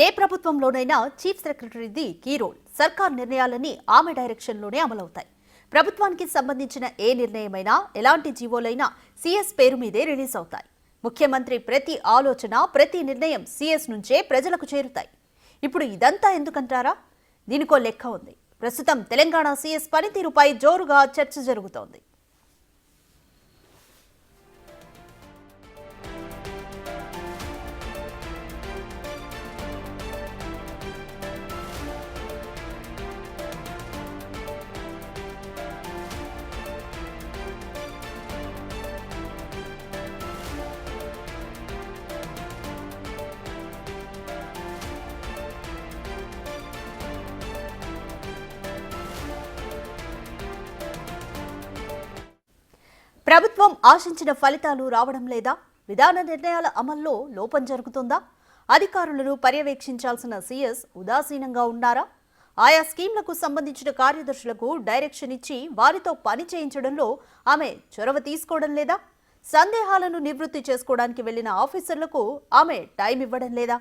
ఏ ప్రభుత్వంలోనైనా chief సెక్రటరీది key role. సర్కార్ నిర్ణయాలన్నీ ఆమె డైరెక్షన్లోనే అమలవుతాయి. ప్రభుత్వానికి సంబంధించిన ఏ నిర్ణయమైనా, ఎలాంటి జీవోలైనా సీఎస్ పేరు మీదే రిలీజ్ అవుతాయి. ముఖ్యమంత్రి ప్రతి ఆలోచన, ప్రతి నిర్ణయం సీఎస్ నుంచే ప్రజలకు చేరుతాయి. ఇప్పుడు ఇదంతా ఎందుకంటారా? దీనికో లెక్క ఉంది. ప్రస్తుతం తెలంగాణ సీఎస్ పనితీరుపై జోరుగా చర్చ జరుగుతోంది. ప్రభుత్వం ఆశించిన ఫలితాలు రావడం లేదా? విధాన నిర్ణయాల అమల్లో లోపం జరుగుతుందా? అధికారులను పర్యవేక్షించాల్సిన సీఎస్ ఉదాసీనంగా ఉన్నారా? ఆయా స్కీంలకు సంబంధించిన కార్యదర్శులకు డైరెక్షన్ ఇచ్చి వారితో పని చేయించడంలో ఆమె చొరవ తీసుకోవడం లేదా? సందేహాలను నివృత్తి చేసుకోవడానికి వెళ్లిన ఆఫీసర్లకు ఆమె టైం ఇవ్వడం లేదా?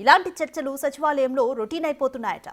ఇలాంటి చర్చలు సచివాలయంలో రొటీన్ అయిపోతున్నాయట.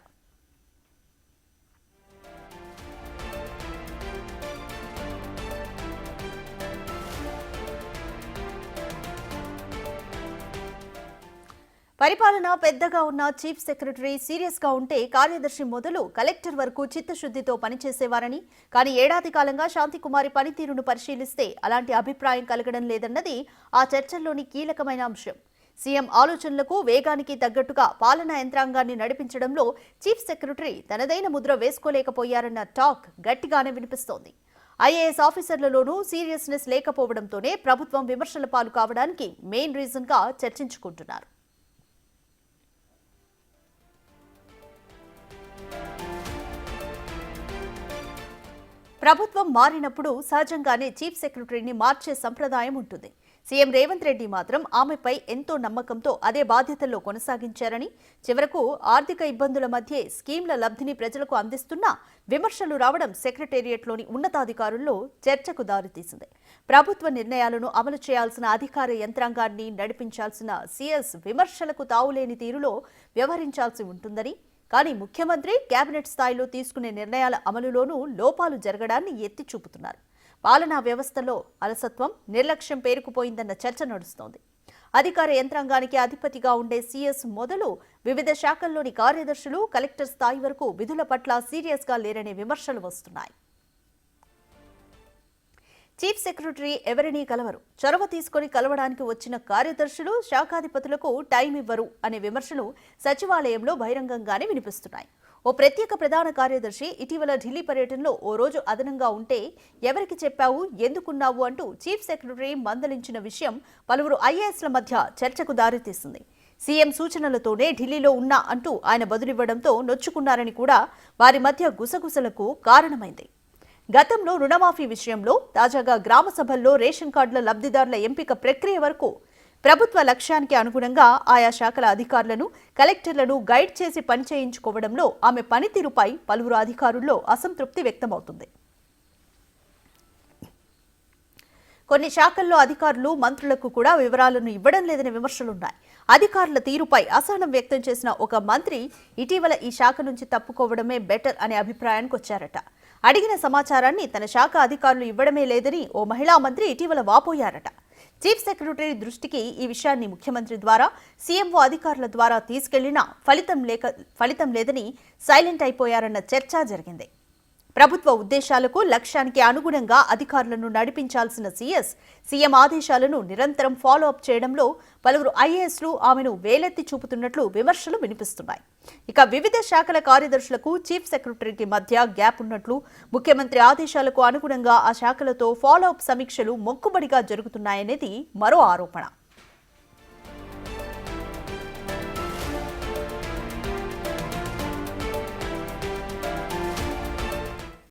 పరిపాలన పెద్దగా ఉన్న చీఫ్ సెక్రటరీ సీరియస్ గా ఉంటే కార్యదర్శి మొదలు కలెక్టర్ వరకు చిత్తశుద్ధితో పనిచేసేవారని, కానీ ఏడాది కాలంగా శాంతికుమారి పనితీరును పరిశీలిస్తే అలాంటి అభిప్రాయం కలగడం లేదన్నది ఆ చర్చల్లోని కీలకమైన అంశం. సీఎం ఆలోచనలకు, వేగానికి తగ్గట్టుగా పాలనా యంత్రాంగాన్ని నడిపించడంలో చీఫ్ సెక్రటరీ తనదైన ముద్ర వేసుకోలేకపోయారన్న టాక్ గట్టిగానే వినిపిస్తోంది. ఐఏఎస్ ఆఫీసర్లలోనూ సీరియస్నెస్ లేకపోవడంతోనే ప్రభుత్వం విమర్శల పాలు కావడానికి మెయిన్ రీజన్ గా చర్చించుకుంటున్నారు. ప్రభుత్వం మారినప్పుడు సహజంగానే చీఫ్ సెక్రటరీని మార్చే సంప్రదాయం ఉంటుంది. సీఎం రేవంత్ రెడ్డి మాత్రం ఆమెపై ఎంతో నమ్మకంతో అదే బాధ్యతల్లో కొనసాగించారని, చివరకు ఆర్థిక ఇబ్బందుల మధ్య స్కీంల లబ్ధిని ప్రజలకు అందిస్తున్నా విమర్శలు రావడం సెక్రటేరియట్లోని ఉన్నతాధికారుల్లో చర్చకు దారితీసింది. ప్రభుత్వ నిర్ణయాలను అమలు చేయాల్సిన అధికార యంత్రాంగాన్ని నడిపించాల్సిన సీఎస్ విమర్శలకు తావులేని తీరులో వ్యవహరించాల్సి ఉంటుందని, కానీ ముఖ్యమంత్రి కేబినెట్ స్థాయిలో తీసుకునే నిర్ణయాల అమలులోనూ లోపాలు జరగడాన్ని ఎత్తి చూపుతున్నారు. పాలనా వ్యవస్థలో అలసత్వం, నిర్లక్ష్యం పేరుకుపోయిందన్న చర్చ నడుస్తోంది. అధికార యంత్రాంగానికి అధిపతిగా ఉండే సీఎస్ మొదలు వివిధ శాఖల్లోని కార్యదర్శులు కలెక్టర్ స్థాయి వరకు విధుల పట్ల సీరియస్గా లేరనే విమర్శలు వస్తున్నాయి. చీఫ్ సెక్రటరీ ఎవరినీ కలవరు, చొరవ తీసుకుని కలవడానికి వచ్చిన కార్యదర్శులు శాఖాధిపతులకు టైం ఇవ్వరు అనే విమర్శలు సచివాలయంలో బహిరంగంగానే వినిపిస్తున్నాయి. ఓ ప్రత్యేక ప్రధాన కార్యదర్శి ఇటీవల ఢిల్లీ పర్యటనలో ఓ రోజు అదనంగా ఉంటే ఎవరికి చెప్పావు, ఎందుకున్నావు అంటూ చీఫ్ సెక్రటరీ మందలించిన విషయం పలువురు ఐఏఎస్ల మధ్య చర్చకు దారితీసింది. సీఎం సూచనలతోనే ఢిల్లీలో ఉన్నా అంటూ ఆయన బదులివ్వడంతో నొచ్చుకున్నారని కూడా వారి మధ్య గుసగుసలకు కారణమైంది. గతంలో రుణమాఫీ విషయంలో, తాజాగా గ్రామ సభల్లో రేషన్ కార్డుల లబ్ధిదారుల ఎంపిక ప్రక్రియ వరకు ప్రభుత్వ లక్ష్యానికి అనుగుణంగా ఆయా శాఖల అధికారులను, కలెక్టర్లను గైడ్ చేసి పనిచేయించుకోవడంలో ఆమె పనితీరుపై పలువురు అధికారుల్లో అసంతృప్తి వ్యక్తమవుతుంది. కొన్ని శాఖల్లో అధికారులు, మంత్రులకు కూడా వివరాలను ఇవ్వడం లేదనే విమర్శలున్నాయి. అధికారుల తీరుపై అసహనం వ్యక్తం చేసిన ఒక మంత్రి ఇటీవల ఈ శాఖ నుంచి తప్పుకోవడమే బెటర్ అనే అభిప్రాయానికి వచ్చారట. అడిగిన సమాచారాన్ని తన శాఖ అధికారులు ఇవ్వడమే లేదని ఓ మహిళా మంత్రి ఇటీవల వాపోయారట. చీఫ్ సెక్రటరీ దృష్టికి ఈ విషయాన్ని ముఖ్యమంత్రి ద్వారా, సీఎంఓ అధికారుల ద్వారా తీసుకెళ్లినా ఫలితం లేదని సైలెంట్ అయిపోయారన్న చర్చ జరిగింది. ప్రభుత్వ ఉద్దేశాలకు, లక్ష్యానికి అనుగుణంగా అధికారులను నడిపించాల్సిన సీఎం ఆదేశాలను నిరంతరం ఫాలో అప్ చేయడంలో పలువురు ఐఏఎస్లు ఆమెను వేలెత్తి చూపుతున్నట్లు విమర్శలు వినిపిస్తున్నాయి. ఇక వివిధ శాఖల కార్యదర్శులకు చీఫ్ సెక్రటరీకి మధ్య గ్యాప్ ఉన్నట్లు, ముఖ్యమంత్రి ఆదేశాలకు అనుగుణంగా ఆ శాఖలతో ఫాలో అప్ సమీక్షలు మొక్కుబడిగా జరుగుతున్నాయనేది మరో ఆరోపణ.